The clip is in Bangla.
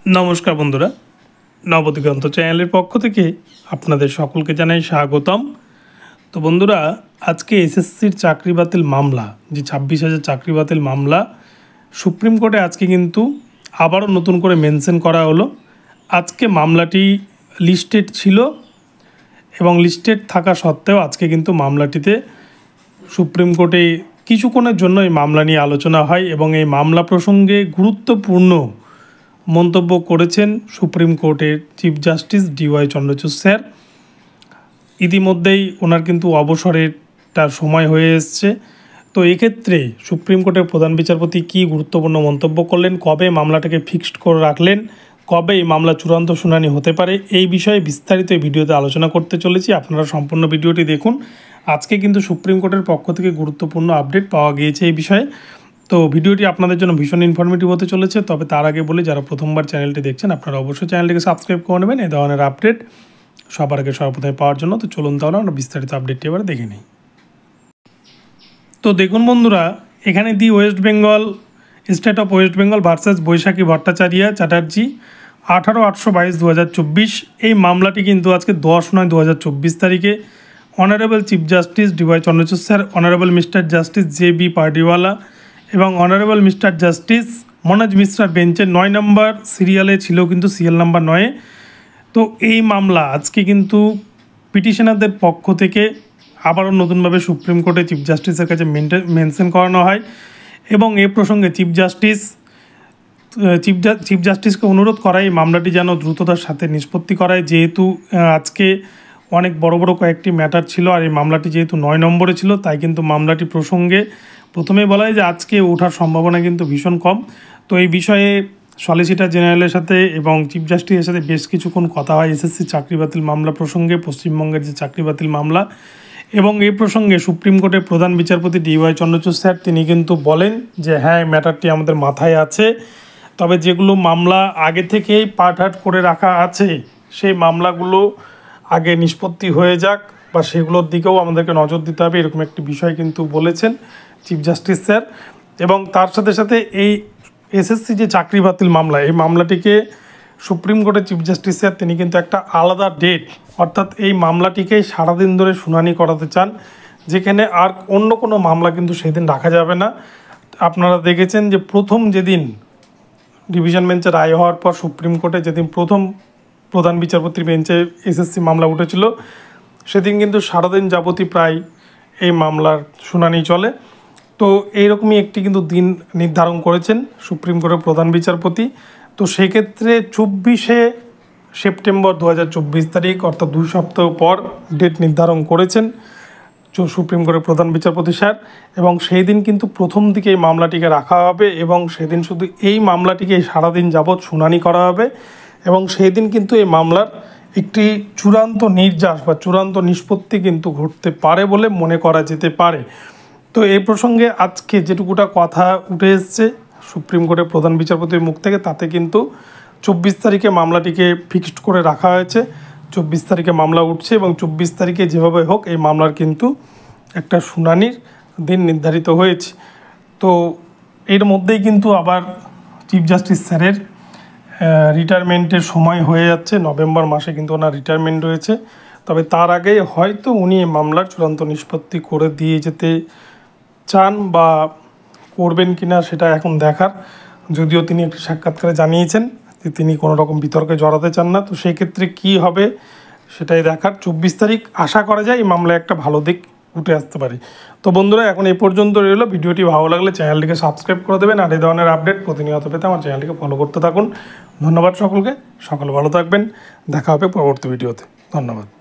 नमस्कार बंधुरा नवदिगंत चैनल पक्ष থেকে আপনাদের সকলকে জানাই স্বাগতম। তো বন্ধুরা आज के एसएसসির চাকরি বাতিল মামলা যে 26,000 চাকরি বাতিল মামলা সুপ্রিম কোর্টে আজকে কিন্তু আবারও নতুন করে মেনশন করা হলো। আজকে মামলাটি লিস্টেড ছিল এবং লিস্টেড থাকা সত্ত্বেও আজকে কিন্তু মামলাটিতে সুপ্রিম কোর্টে কিছুক্ষণের জন্য এই মামলা নিয়ে আলোচনা হয় এবং এই মামলা প্রসঙ্গে গুরুত্বপূর্ণ মন্তব্য করেছেন সুপ্রিম কোর্টের chief justice DY Chandrachud sir. ইতিমধ্যেই ওনার কিন্তু অবসরের তার সময় হয়ে এসছে। তো এক্ষেত্রে সুপ্রিম কোর্টের প্রধান বিচারপতি কী গুরুত্বপূর্ণ মন্তব্য করলেন, কবে মামলাটাকে ফিক্সড করে রাখলেন, কবে এই মামলা চূড়ান্ত শুনানি হতে পারে, এই বিষয়ে বিস্তারিত এই ভিডিওতে আলোচনা করতে চলেছি। আপনারা সম্পূর্ণ ভিডিওটি দেখুন। আজকে কিন্তু সুপ্রিম কোর্টের পক্ষ থেকে গুরুত্বপূর্ণ আপডেট পাওয়া গিয়েছে এই বিষয়ে। তো ভিডিওটি আপনাদের জন্য ভীষণ ইনফরমেটিভ হতে চলেছে। তবে তার আগে বলি, যারা প্রথমবার চ্যানেলটি দেখছেন আপনারা অবশ্যই চ্যানেলটিকে সাবস্ক্রাইব করে নেবেন এই ধরনের আপডেট সবার আগে সর্বপ্রথমে পাওয়ার জন্য। তো চলুন তাহলে আমরা বিস্তারিত আপডেটটি এবার দেখে নিই। তো দেখুন বন্ধুরা, এখানে the West Bengal state of West Bengal versus Baisakhi Bhattacharya Chatterjee 18/8/2024 এই মামলাটি কিন্তু আজকে 10/9/2024 তারিখে honourable chief justice DY Chandrachud sir, honourable mister justice JB. Pardiwala এবং অনারেবল মিস্টার জাস্টিস মনোজ মিশ্রার বেঞ্চে 9 নম্বর সিরিয়ালে ছিল, কিন্তু সিরিয়াল নাম্বার 9। তো এই মামলা আজকে কিন্তু পিটিশনারদের পক্ষ থেকে আবারও নতুনভাবে সুপ্রিম কোর্টে চিফ জাস্টিসের কাছে মেনশন করানো হয় এবং এ প্রসঙ্গে চিফ জাস্টিসকে অনুরোধ করায় এই মামলাটি যেন দ্রুততার সাথে নিষ্পত্তি করায়, যেহেতু আজকে অনেক বড় কয়েকটি ম্যাটার ছিল আর এই মামলাটি যেহেতু 9 নম্বরে ছিল, তাই কিন্তু মামলাটি প্রসঙ্গে প্রথমেই বলা হয় যে আজকে ওঠার সম্ভাবনা কিন্তু ভীষণ কম। তো এই বিষয়ে সলিসিটর জেনারেলের সাথে এবং চিফ জাস্টিসের সাথে বেশ কিছুক্ষণ কথা হয় এসএসসি চাকরি বাতিল মামলা প্রসঙ্গে, পশ্চিমবঙ্গের যে চাকরি বাতিল মামলা। এবং এই প্রসঙ্গে সুপ্রিম কোর্টের প্রধান বিচারপতি ডিওয়াই চন্দ্রচূড় স্যার তিনি কিন্তু বলেন যে হ্যাঁ, ম্যাটারটি আমাদের মাথায় আছে, তবে যেগুলো মামলা আগে থেকেই পার্ট করে রাখা আছে সেই মামলাগুলো আগে নিষ্পত্তি হয়ে যাক বা সেগুলোর দিকেও আমাদেরকে নজর দিতে হবে, এরকম একটি বিষয় কিন্তু বলেছেন চিফ জাস্টিস স্যার। এবং তার সাথে সাথে এই এসএসসি যে চাকরি বাতিল মামলা, এই মামলাটিকে সুপ্রিম কোর্টের চিফ জাস্টিস স্যার তিনি কিন্তু একটা আলাদা ডেট, অর্থাৎ এই মামলাটিকে সারাদিন ধরে শুনানি করাতে চান, যেখানে আর অন্য কোনো মামলা কিন্তু সেদিন রাখা যাবে না। আপনারা দেখেছেন যে প্রথম যেদিন ডিভিশন বেঞ্চে রায় হওয়ার পর সুপ্রিম কোর্টে যেদিন প্রথম প্রধান বিচারপতির বেঞ্চে এসএসসি মামলা উঠেছিল, সেদিন কিন্তু সারাদিন যাবতীয় প্রায় এই মামলার শুনানি চলে। তো এইরকমই একটি কিন্তু দিন নির্ধারণ করেছেন সুপ্রিম কোর্টের প্রধান বিচারপতি। তো সেক্ষেত্রে 24শে সেপ্টেম্বর 2024 তারিখ, অর্থাৎ 2 সপ্তাহ পর ডেট নির্ধারণ করেছেন সুপ্রিম কোর্টের প্রধান বিচারপতি স্যার। এবং সেই দিন কিন্তু প্রথম দিকে এই মামলাটিকে রাখা হবে এবং সেদিন শুধু এই মামলাটিকে সারাদিন যাবৎ শুনানি করা হবে এবং সেই দিন কিন্তু এই মামলার একটি চূড়ান্ত নির্যাস বা চূড়ান্ত নিষ্পত্তি কিন্তু ঘটতে পারে বলে মনে করা যেতে পারে। তো এই প্রসঙ্গে আজকে যেটুকুটা কথা উঠে এসছে সুপ্রিম কোর্টের প্রধান বিচারপতির মুখ থেকে, তাতে কিন্তু 24 তারিখে মামলাটিকে ফিক্সড করে রাখা হয়েছে। 24 তারিখে মামলা উঠছে এবং 24 তারিখে যেভাবে হোক এই মামলার কিন্তু একটা শুনানির দিন নির্ধারিত হয়েছে। তো এর মধ্যেই কিন্তু আবার চিফ জাস্টিস স্যারের রিটায়ারমেন্টের সময় হয়ে যাচ্ছে, নভেম্বর মাসে কিন্তু ওনার রিটায়ারমেন্ট রয়েছে। তবে তার আগে হয়তো উনি এই মামলার চূড়ান্ত নিষ্পত্তি করে দিয়ে যেতে চান বা করবেন কিনা সেটা এখন দেখার। যদিও তিনি একটি সাক্ষাৎকারে জানিয়েছেন যে তিনি কোনো রকম বিতর্কে জড়াতে চান না। তো সেই ক্ষেত্রে কী হবে সেটাই দেখার। 24 তারিখ আশা করা যায় এই মামলায় একটা ভালো দিক উঠে আসতে পারে। তো বন্ধুরা এখন এই পর্যন্ত রইল। ভিডিওটি ভালো লাগলে চ্যানেলটিকে সাবস্ক্রাইব করে দেবেন আর এই ধরনের আপডেট প্রতিনিয়ত পেতে আমার চ্যানেলটিকে ফলো করতে থাকুন। ধন্যবাদ সকলকে, সকলে ভালো থাকবেন, দেখা হবে পরবর্তী ভিডিওতে। ধন্যবাদ।